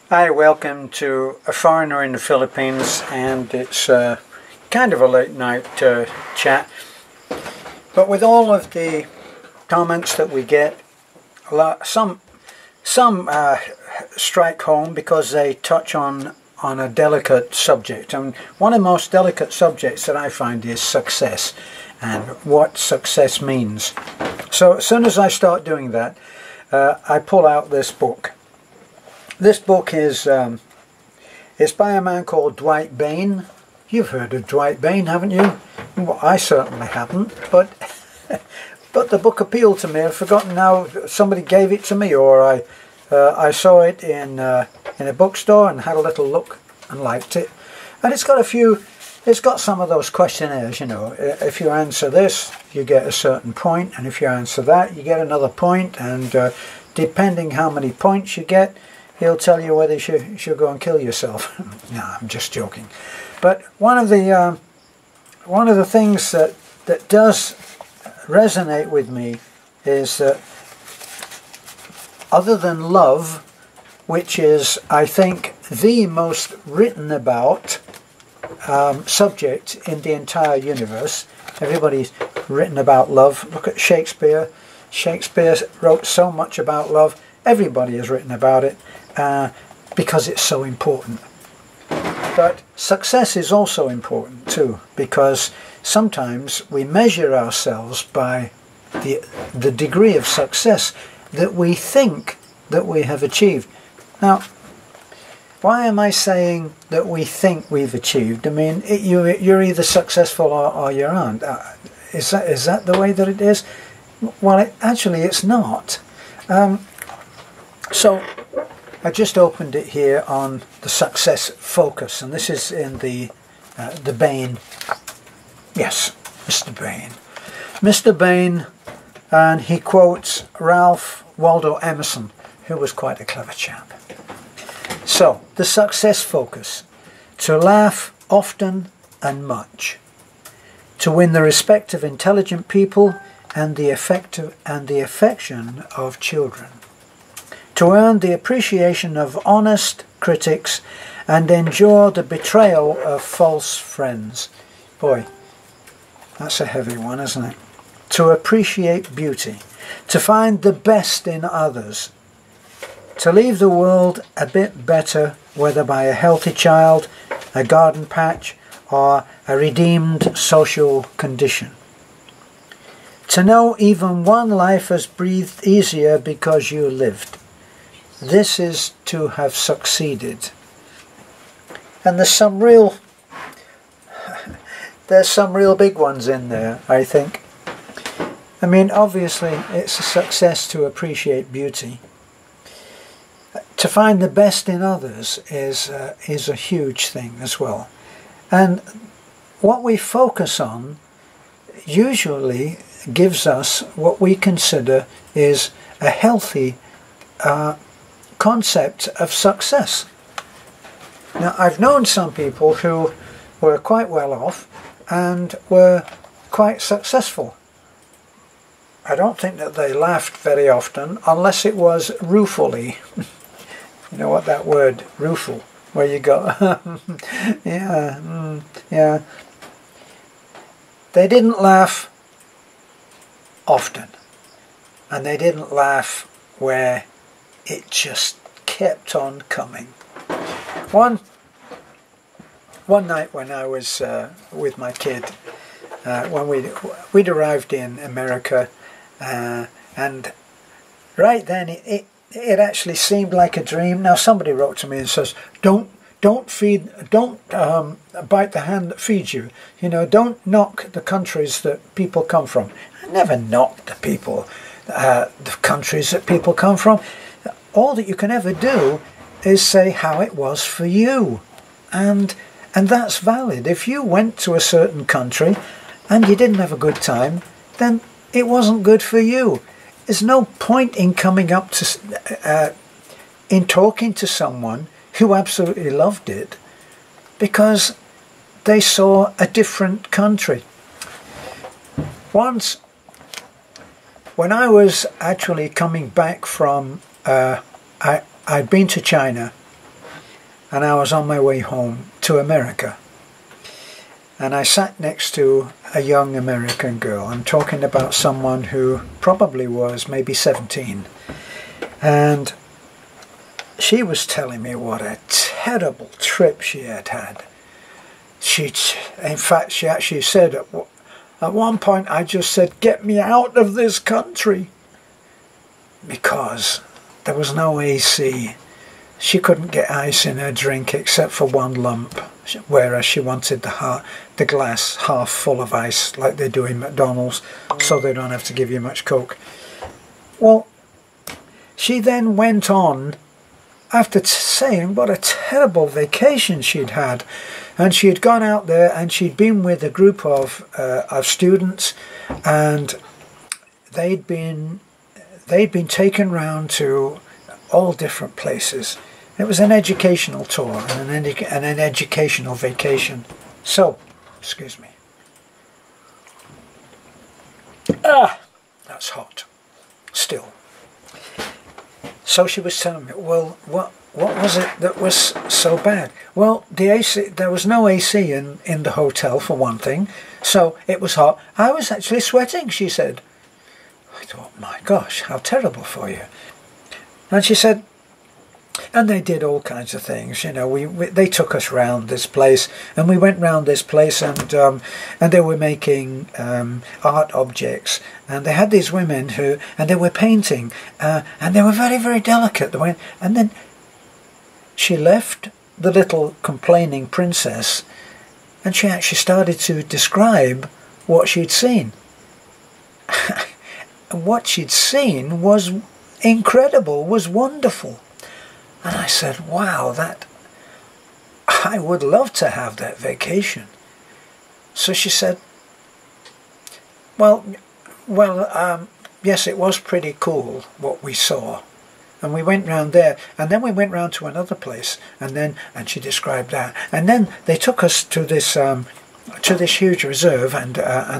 Hi, welcome to A Foreigner in the Philippines, and it's kind of a late night chat. But with all of the comments that we get, some strike home because they touch on a delicate subject. And one of the most delicate subjects that I find is success and what success means. So as soon as I start doing that, I pull out this book. This book is it's by a man called Dwight Bain. You've heard of Dwight Bain, haven't you? Well, I certainly haven't, but but the book appealed to me. I've forgotten now. Somebody gave it to me, or I saw it in a bookstore and had a little look and liked it. And it's got some of those questionnaires, you know. If you answer this, you get a certain point, and if you answer that, you get another point, and depending how many points you get, he'll tell you whether you should go and kill yourself. No, I'm just joking. But one of the things that does resonate with me is that other than love, which is, I think, the most written about subject in the entire universe. Everybody's written about love. Look at Shakespeare. Shakespeare wrote so much about love. Everybody has written about it. Because it's so important. But success is also important too, because sometimes we measure ourselves by the degree of success that we think that we have achieved. Now, why am I saying that we think we've achieved? I mean, you're either successful or you aren't. Is that the way that it is? Well, actually it's not. So I just opened it here on the success focus, and this is in the Bain. Yes, Mr. Bain. Mr. Bain, and he quotes Ralph Waldo Emerson, who was quite a clever chap. So, the success focus: to laugh often and much, to win the respect of intelligent people and the affection of children, to earn the appreciation of honest critics and endure the betrayal of false friends. Boy, that's a heavy one, isn't it? To appreciate beauty, to find the best in others, to leave the world a bit better, whether by a healthy child, a garden patch, or a redeemed social condition. To know even one life has breathed easier because you lived. This is to have succeeded. And there's some real big ones in there, I think. I mean, obviously it's a success to appreciate beauty. To find the best in others is a huge thing as well. And what we focus on usually gives us what we consider is a healthy concept of success. Now, I've known some people who were quite well off and were quite successful. I don't think that they laughed very often, unless it was ruefully. You know what that word, rueful, where you go, yeah. They didn't laugh often, and they didn't laugh where it just kept on coming. One night when I was with my kid, when we'd arrived in America, and right then it actually seemed like a dream. Now somebody wrote to me and says, don't bite the hand that feeds you. You know, don't knock the countries that people come from. I never knocked the people, the countries that people come from. All that you can ever do is say how it was for you, and that's valid. If you went to a certain country and you didn't have a good time, then it wasn't good for you. There's no point in coming up to in talking to someone who absolutely loved it because they saw a different country. Once, when I was actually coming back from I'd been to China and I was on my way home to America. And I sat next to a young American girl. I'm talking about someone who probably was maybe 17. And she was telling me what a terrible trip she had had. In fact, she actually said at one point, I just said, "Get me out of this country," because there was no AC. She couldn't get ice in her drink except for one lump, whereas she wanted the glass half full of ice like they do in McDonald's, so they don't have to give you much Coke. Well, she then went on, after saying what a terrible vacation she'd had, and she had gone out there and she'd been with a group of students, and they'd been taken round to all different places. It was an educational tour and an educational vacation. So, excuse me. That's hot. Still. So she was telling me, well, what was it that was so bad? Well, the AC, there was no AC in the hotel, for one thing, so it was hot. I was actually sweating, she said. I thought, my gosh, how terrible for you. And she said, and they did all kinds of things, you know. They took us round this place, and we went round this place, and they were making art objects, and they had these women and they were painting, and they were very, very delicate. And then she left the little complaining princess, and she actually started to describe what she'd seen. And what she'd seen was incredible, was wonderful. And I said, wow, I would love to have that vacation. So she said, well, yes, it was pretty cool what we saw. And we went round there, and then we went round to another place, and she described that. And then they took us to this huge reserve, and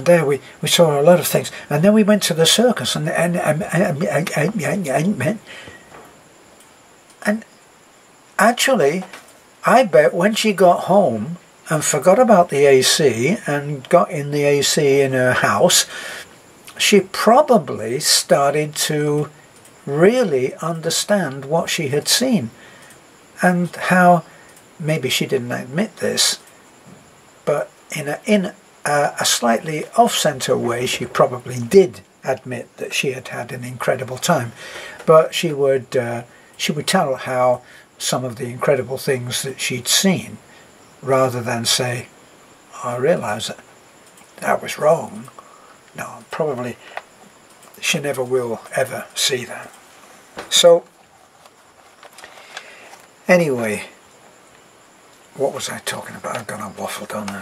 there we saw a lot of things. And then we went to the circus, and actually, I bet when she got home and forgot about the AC and got in the AC in her house, she probably started to really understand what she had seen, and how, maybe she didn't admit this, but in a slightly off-center way, she probably did admit that she had had an incredible time. But she would tell how some of the incredible things that she'd seen, rather than say, I realise that was wrong. No, probably she never will ever see that. So, anyway, what was I talking about? I've gone on waffled on. I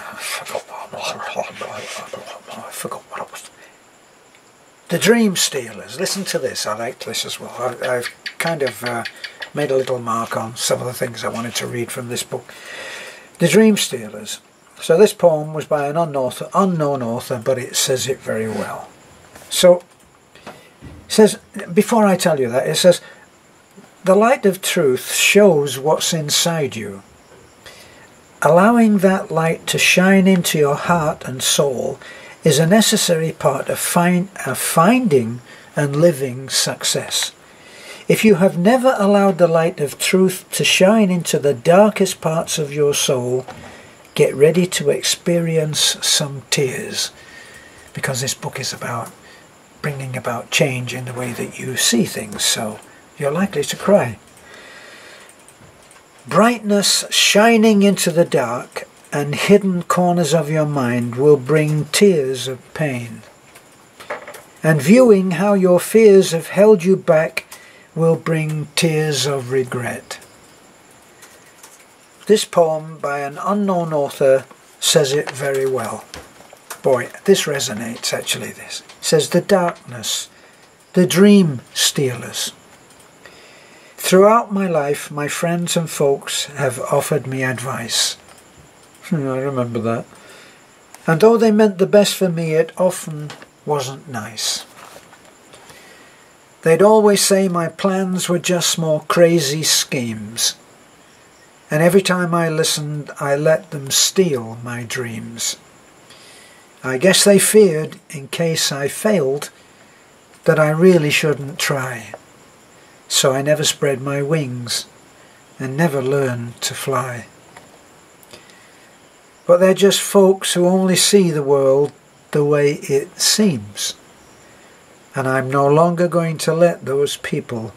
forgot what it was. The Dream Stealers. Listen to this. I liked this as well. I've kind of made a little mark on some of the things I wanted to read from this book. The Dream Stealers. So this poem was by an unknown author, but it says it very well. So, it says, before I tell you that, it says, the light of truth shows what's inside you. Allowing that light to shine into your heart and soul is a necessary part of finding and living success. If you have never allowed the light of truth to shine into the darkest parts of your soul, get ready to experience some tears, because this book is about bringing about change in the way that you see things, so you're likely to cry. Brightness shining into the dark and hidden corners of your mind will bring tears of pain. And viewing how your fears have held you back will bring tears of regret. This poem by an unknown author says it very well. Boy, this resonates actually, this. It says, the darkness, the dream stealers. Throughout my life, my friends and folks have offered me advice. I remember that. And though they meant the best for me, it often wasn't nice. They'd always say my plans were just more crazy schemes. and every time I listened, I let them steal my dreams. I guess they feared, in case I failed, that I really shouldn't try. So I never spread my wings and never learned to fly. But they're just folks who only see the world the way it seems. And I'm no longer going to let those people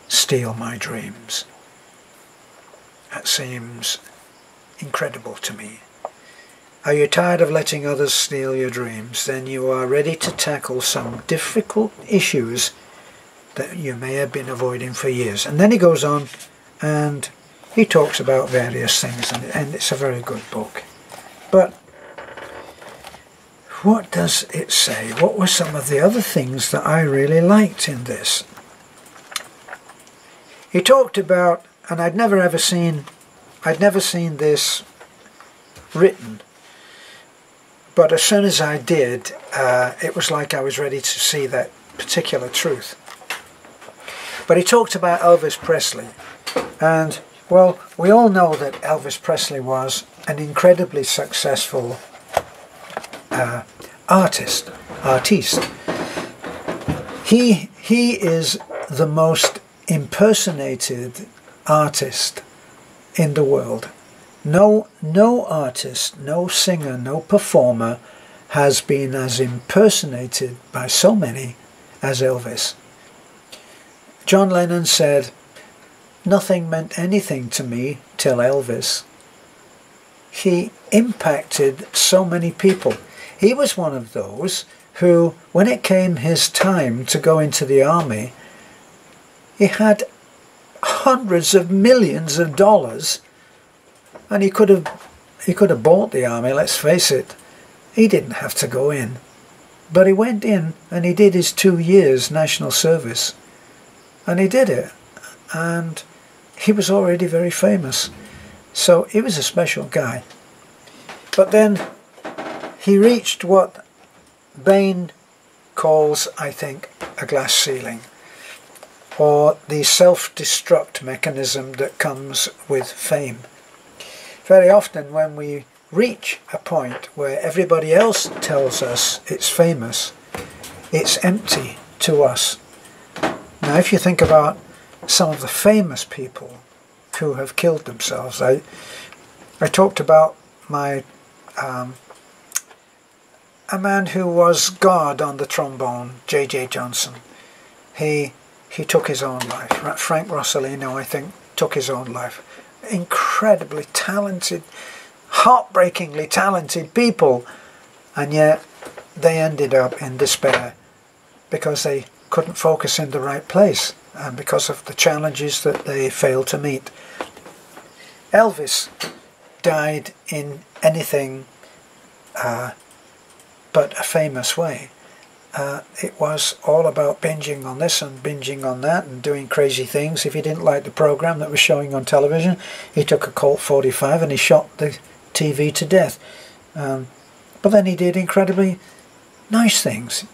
steal my dreams. That seems incredible to me. Are you tired of letting others steal your dreams? Then you are ready to tackle some difficult issues that you may have been avoiding for years. And then he goes on and he talks about various things, and it's a very good book. But what does it say? What were some of the other things that I really liked in this? He talked about, and I'd never seen this written, but as soon as I did, it was like I was ready to see that particular truth. But he talked about Elvis Presley, and well, we all know that Elvis Presley was an incredibly successful artiste. He is the most impersonated artist in the world. No artist, no singer, no performer has been as impersonated by so many as Elvis. John Lennon said, "Nothing meant anything to me till Elvis." He impacted so many people. He was one of those who, when it came his time to go into the army, he had hundreds of millions of dollars, and he could have bought the army, let's face it. He didn't have to go in. But he went in and he did his 2 years national service. And he did it. And he was already very famous. So he was a special guy. But then he reached what Bain calls, I think, a glass ceiling, or the self-destruct mechanism that comes with fame. Very often when we reach a point where everybody else tells us it's famous, it's empty to us. Now if you think about some of the famous people who have killed themselves, I talked about a man who was God on the trombone, J.J. Johnson. He took his own life. Frank Rossellino, I think, took his own life. Incredibly talented, heartbreakingly talented people, and yet they ended up in despair because they couldn't focus in the right place and because of the challenges that they failed to meet. Elvis died in anything but a famous way. It was all about binging on this and binging on that and doing crazy things. If he didn't like the program that was showing on television, he took a Colt 45 and he shot the TV to death. But then he did incredibly nice things.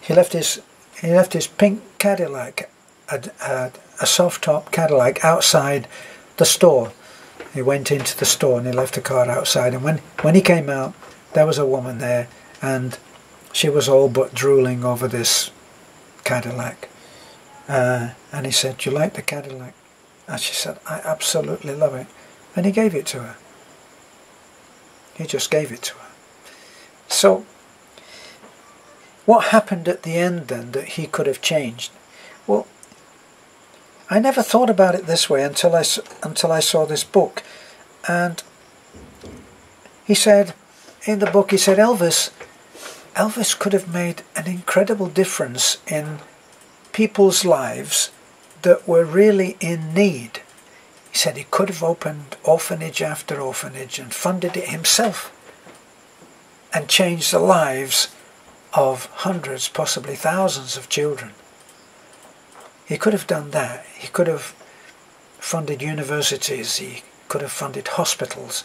He left his pink Cadillac, a soft-top Cadillac, outside the store. He went into the store and he left the car outside. And when he came out, there was a woman there, and she was all but drooling over this Cadillac. And he said, "Do you like the Cadillac?" And she said, "I absolutely love it." And he gave it to her. He just gave it to her. So, what happened at the end then that he could have changed? Well, I never thought about it this way until I saw this book. And he said, in the book, he said, Elvis could have made an incredible difference in people's lives that were really in need. He said he could have opened orphanage after orphanage and funded it himself and changed the lives of hundreds, possibly thousands of children. He could have done that. He could have funded universities. He could have funded hospitals.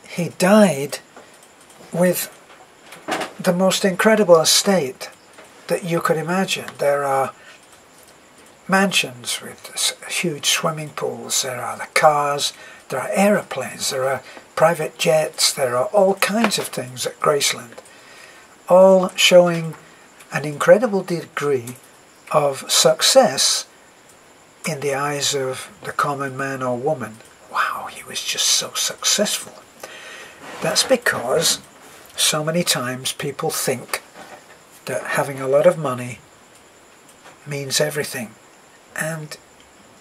He died with the most incredible estate that you could imagine. There are mansions with huge swimming pools, there are the cars, there are aeroplanes, there are private jets, there are all kinds of things at Graceland, all showing an incredible degree of success in the eyes of the common man or woman. Wow, he was just so successful. That's because so many times people think that having a lot of money means everything, and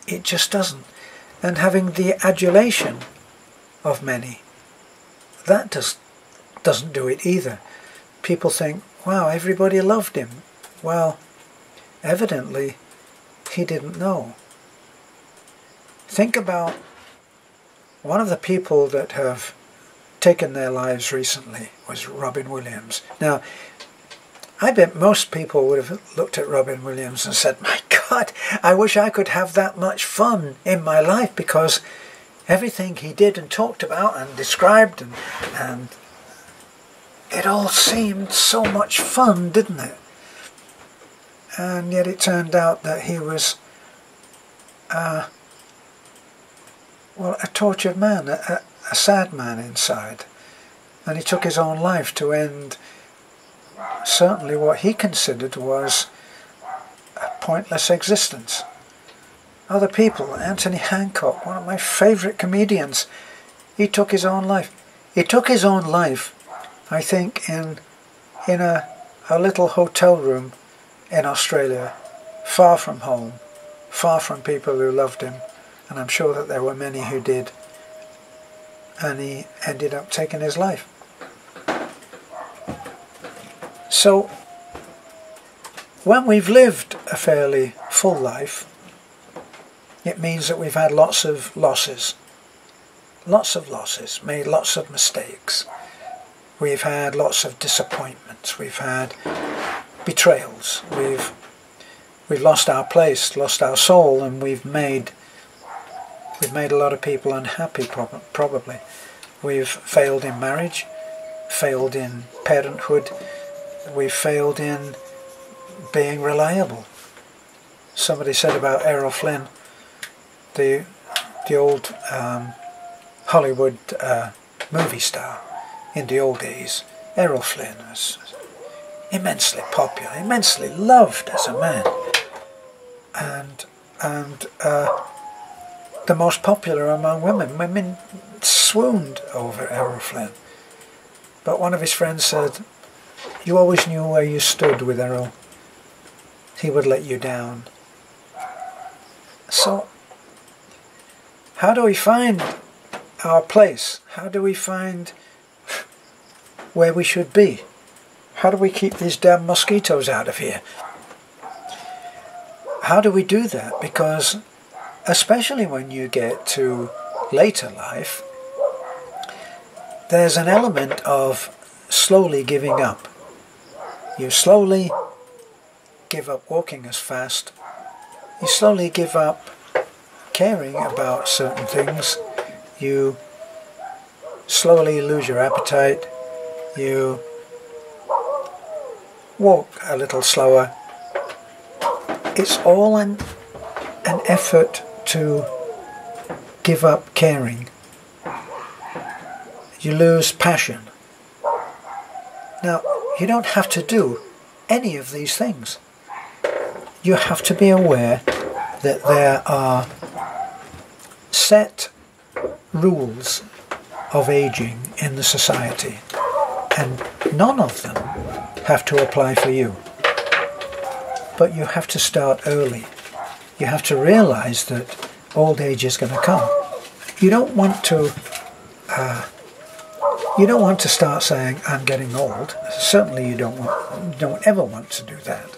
it just doesn't. And having the adulation of many, that doesn't do it either. People think, wow, everybody loved him. Well, evidently he didn't know. Think about one of the people that have taken their lives recently was Robin Williams. Now, I bet most people would have looked at Robin Williams and said, my God, I wish I could have that much fun in my life, because everything he did and talked about and described and it all seemed so much fun, didn't it? And yet it turned out that he was well, a tortured man, a sad man inside. And he took his own life to end certainly what he considered was a pointless existence. Other people, Anthony Hancock, one of my favourite comedians, he took his own life. He took his own life, I think, in a little hotel room in Australia, far from home, far from people who loved him, and I'm sure that there were many who did, and he ended up taking his life. So, when we've lived a fairly full life, it means that we've had lots of losses, made lots of mistakes. We've had lots of disappointments, we've had betrayals, we've lost our place, lost our soul, and we've made a lot of people unhappy, probably. We've failed in marriage, failed in parenthood, we've failed in being reliable. Somebody said about Errol Flynn, the old Hollywood movie star in the old days. Errol Flynn was immensely popular, immensely loved as a man, and the most popular among women. Women swooned over Errol Flynn. But one of his friends said, you always knew where you stood with Errol. He would let you down. So, how do we find our place? How do we find where we should be? How do we keep these damn mosquitoes out of here? How do we do that? Because especially when you get to later life, there's an element of slowly giving up. You slowly give up walking as fast. You slowly give up caring about certain things. You slowly lose your appetite. You walk a little slower. It's all an effort to give up caring. You lose passion. Now, you don't have to do any of these things. You have to be aware that there are set rules of aging in the society, and none of them have to apply for you. But you have to start early. You have to realize that old age is going to come. You don't want to start saying, I'm getting old. Certainly you don't ever want to do that.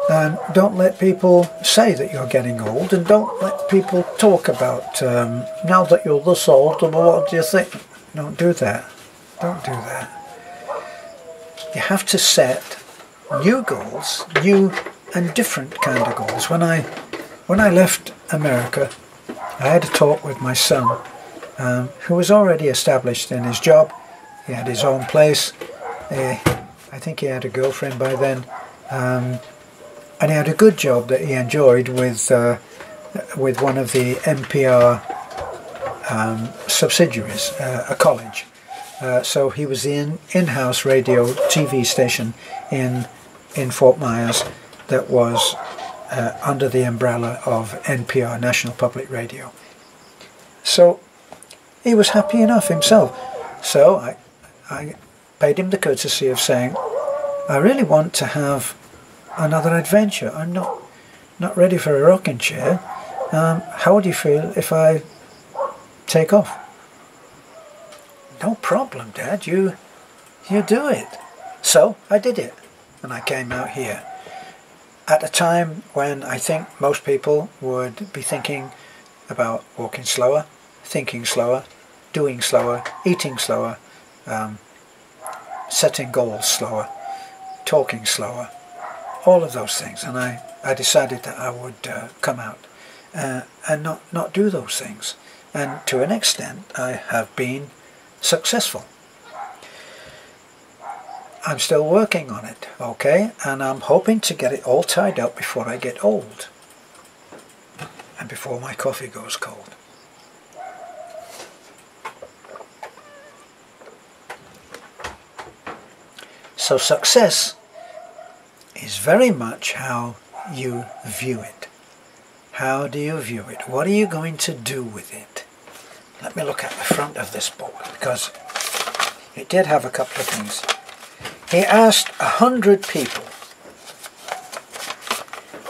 And don't let people say that you're getting old, and don't let people talk about, now that you're this old, what do you think? Don't do that. Don't do that. You have to set new goals, new and different kind of goals. When I left America, I had a talk with my son, who was already established in his job. He had his own place. I think he had a girlfriend by then. and he had a good job that he enjoyed with one of the NPR subsidiaries, a college. So he was the in-house radio TV station in Fort Myers that was under the umbrella of NPR, National Public Radio. So he was happy enough himself. So I paid him the courtesy of saying, I really want to have another adventure. I'm not ready for a rocking chair. How would you feel if I take off? No problem, Dad, you do it. So I did it, and I came out here at a time when I think most people would be thinking about walking slower, thinking slower, doing slower, eating slower, setting goals slower, talking slower, all of those things. And I decided that I would come out and not do those things. And to an extent I have been successful. I'm still working on it, okay, and I'm hoping to get it all tied up before I get old and before my coffee goes cold. So success is very much how you view it. How do you view it? What are you going to do with it? Let me look at the front of this book, because it did have a couple of things. He asked 100 people.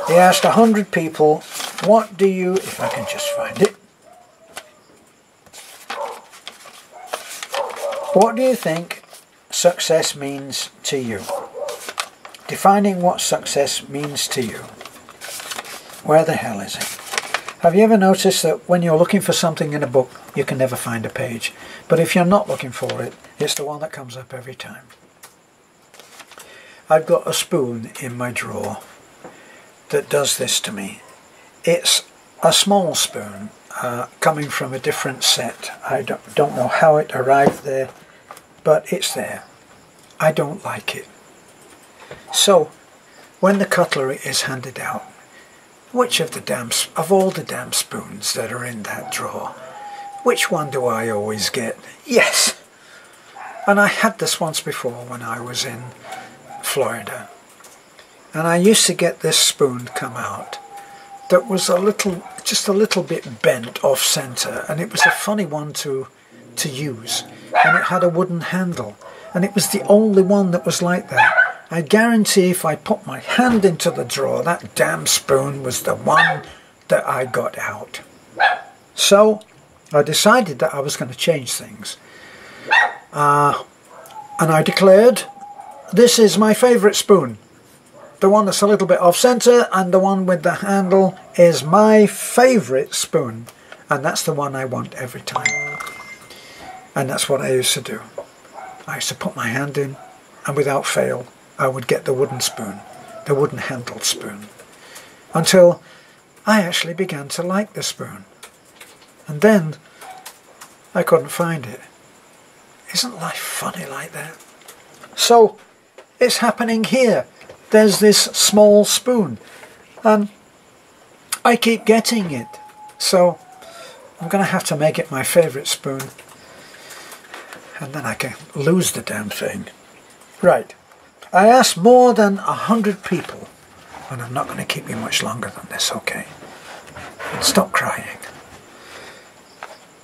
He asked 100 people, what do you, if I can just find it, what do you think success means to you? Defining what success means to you. Where the hell is it? Have you ever noticed that when you're looking for something in a book, you can never find a page? But if you're not looking for it, it's the one that comes up every time. I've got a spoon in my drawer that does this to me. It's a small spoon coming from a different set. I don't know how it arrived there, but it's there. I don't like it. So, when the cutlery is handed out, which of all the damn spoons that are in that drawer, which one do I always get? Yes! And I had this once before when I was in Florida. And I used to get this spoon come out that was just a little bit bent off center, and it was a funny one to use. And it had a wooden handle. And it was the only one that was like that. I guarantee if I put my hand into the drawer, that damn spoon was the one that I got out. So I decided that I was going to change things. And I declared, this is my favourite spoon. The one that's a little bit off centre and the one with the handle is my favourite spoon. And that's the one I want every time. And that's what I used to do. I used to put my hand in, and without fail, I would get the wooden spoon, the wooden handled spoon, until I actually began to like the spoon. And then I couldn't find it. Isn't life funny like that? So it's happening here. There's this small spoon, and I keep getting it. So I'm going to have to make it my favourite spoon, and then I can lose the damn thing. Right. I asked more than 100 people, and I'm not going to keep you much longer than this, okay? Stop crying.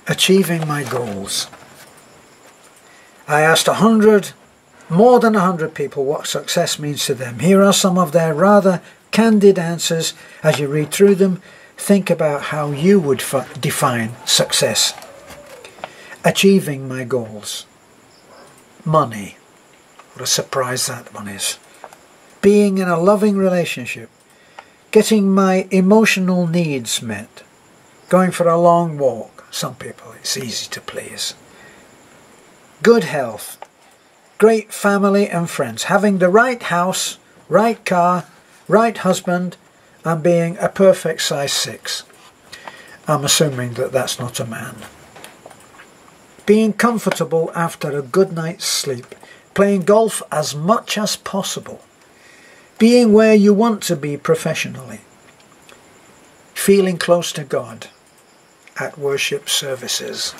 Achieving my goals. I asked more than 100 people what success means to them. Here are some of their rather candid answers. As you read through them, think about how you would define success. Achieving my goals. Money. What a surprise that one is. Being in a loving relationship. Getting my emotional needs met. Going for a long walk. Some people it's easy to please. Good health. Great family and friends. Having the right house, right car, right husband, and being a perfect size 6. I'm assuming that that's not a man. Being comfortable after a good night's sleep. Playing golf as much as possible. being where you want to be professionally, feeling close to God at worship services.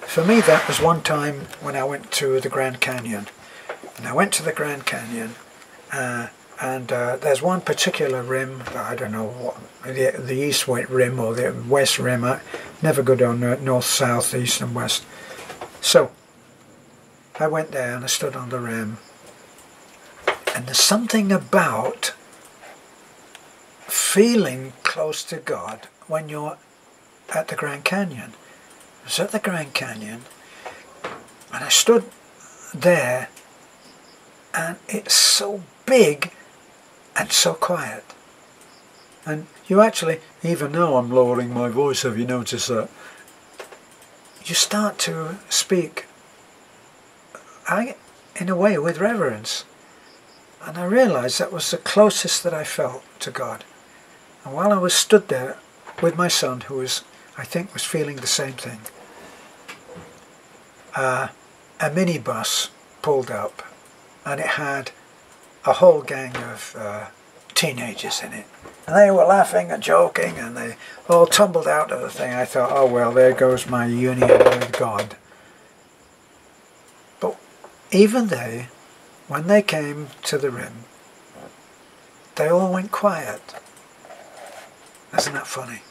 For me, that was one time when I went to the Grand Canyon. And I went to the Grand Canyon, and there's one particular rim, I don't know what, the east rim or the west rim. I never go down north, south, east and west. So I went there and I stood on the rim, and there's something about feeling close to God when you're at the Grand Canyon. I was at the Grand Canyon and I stood there, and it's so big and so quiet. And you actually, even now I'm lowering my voice, have you noticed that? You start to speak, in a way, with reverence. And I realized that was the closest that I felt to God. And while I was stood there with my son, who was, I think, was feeling the same thing, a minibus pulled up, and it had a whole gang of teenagers in it. And they were laughing and joking, and they all tumbled out of the thing. I thought, oh well, there goes my union with God. But even they, when they came to the rim, they all went quiet. Isn't that funny?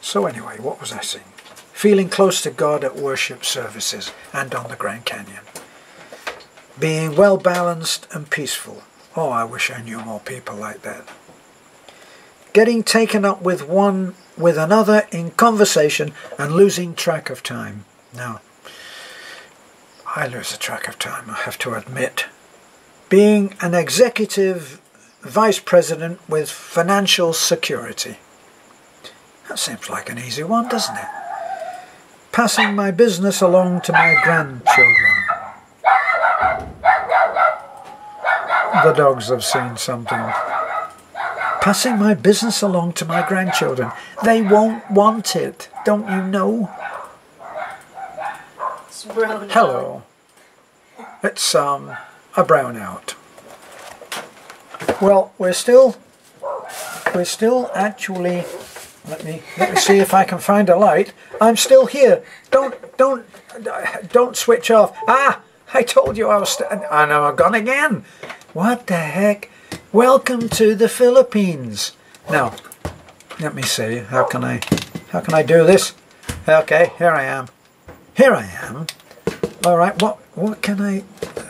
So anyway, what was I saying? Feeling close to God at worship services and on the Grand Canyon. Being well balanced and peaceful. Oh, I wish I knew more people like that. Getting taken up with another in conversation and losing track of time. Now, I lose the track of time, I have to admit. Being an executive vice president with financial security. That seems like an easy one, doesn't it? Passing my business along to my grandchildren. The dogs have seen something. Passing my business along to my grandchildren. They won't want it, don't you know? It's brown. Hello. It's a brownout. Well, we're still actually. Let me see if I can find a light. I'm still here. Don't switch off. Ah, I told you I was. I know I'm gone again. What the heck? Welcome to the Philippines. Now, let me see. How can I do this? Okay, here I am. Here I am. All right. What can I?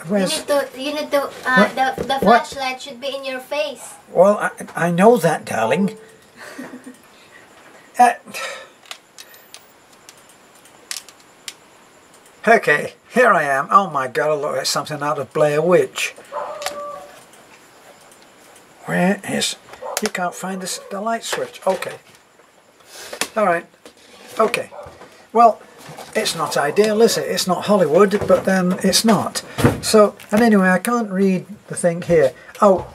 Where's? You need to. The flashlight should be in your face. Well, I know that, darling. Okay, here I am. Oh my God, I look like something out of Blair Witch. Where is... You can't find the light switch. Okay. Alright. Okay. Well, it's not ideal, is it? It's not Hollywood, but then it's not. So, and anyway, I can't read the thing here. Oh,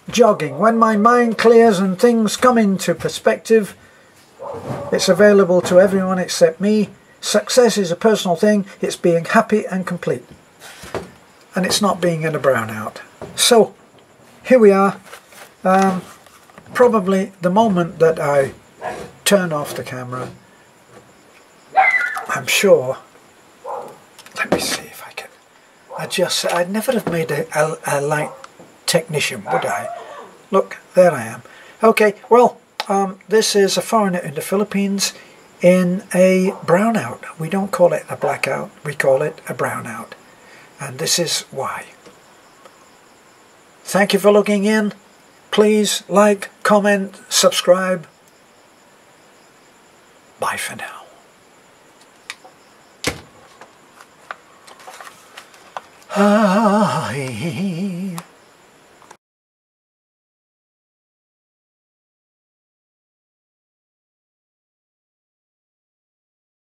jogging. When my mind clears and things come into perspective, it's available to everyone except me. Success is a personal thing. It's being happy and complete. And it's not being in a brownout. So, here we are. Probably the moment that I turn off the camera, I'm sure, let me see if I can adjust. I'd never have made a light technician, would I? Look, there I am. Okay, well, this is a foreigner in the Philippines in a brownout. We don't call it a blackout, we call it a brownout. And this is why. Thank you for looking in. Please like, comment, subscribe. Bye for now.